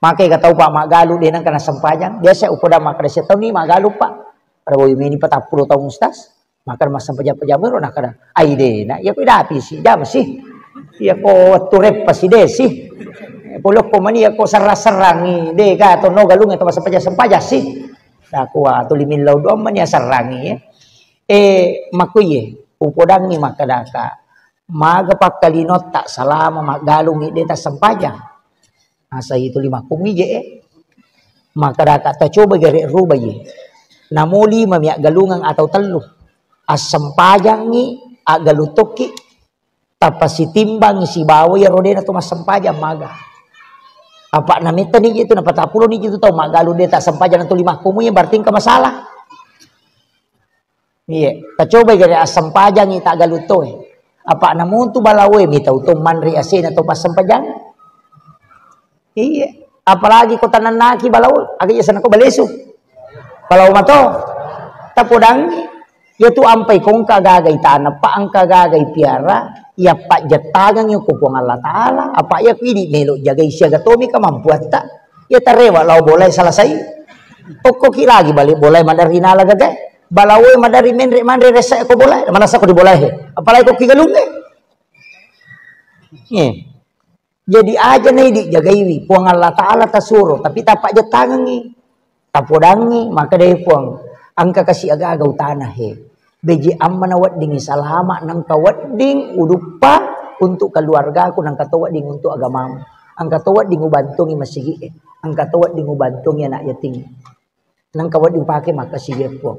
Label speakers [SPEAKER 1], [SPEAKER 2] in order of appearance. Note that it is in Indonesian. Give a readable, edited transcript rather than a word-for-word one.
[SPEAKER 1] Makai katau Pak magalu dia nang kana sempajang. Biasa upoda maka dia tahu ni magalu Pak. Pada boy ini 40 tahun Ustaz. Maka mas sempajang meron nak kada. Ai de na ya ko dati si jam sih. Ya ko turep pasi de sih. Polok ko mani ako sarang-sarangi de ka to no galung to sempajang sih. Aku atau limin law do man ya sarangi. Makuye upodang ni makadaka. Maga pagkalinot tak salama magalungi de ta sempajang. Asa itu 5 kumije makadaka ta coba gere ruba ye. Namuli mamiak galungang atau telu. Asempajang ni agalutoki tapasitimbang si bawa ya rodena to mas sempajang maga. Apa namita ni itu na 40 ni itu tau magalu de ta sempajang to 5 kumu yang berarti ka masalah. Iya, ta coba gere asempajang ni ta galuto Apa namun tu balawe mi tau to manri asena to pas sempajang. Iya, apalagi kota nanaki balawe, agak sana ko balesu. Kalau mato, tapodang ya tu ampai kong kagagay tanah pa ang kagagay piara, ya pak jatagang yung kupong Allah Ta'ala, apa ya pidi melo jagay siya gatomi kamampuat ta, ya tarewa lau boleh salasay. Toko ki lagi balik boleh madari nala gagay, balawe madari manre resa ko boleh, mana sa ko di boleh, apalagi ko kigalung Jadi aja nih di jagaiwi puang Allah Ta'ala tasuro tapi tapak jatangi tapodangi maka deh puang angka kasih agak tanah beji amana wadding salama nang kawadding udupa untuk keluarga aku nang katawadding untuk agamamu angka tawadding ubantungi masigi angka tawadding ubantungi anak yatim nang kawadding pakai maka sige puang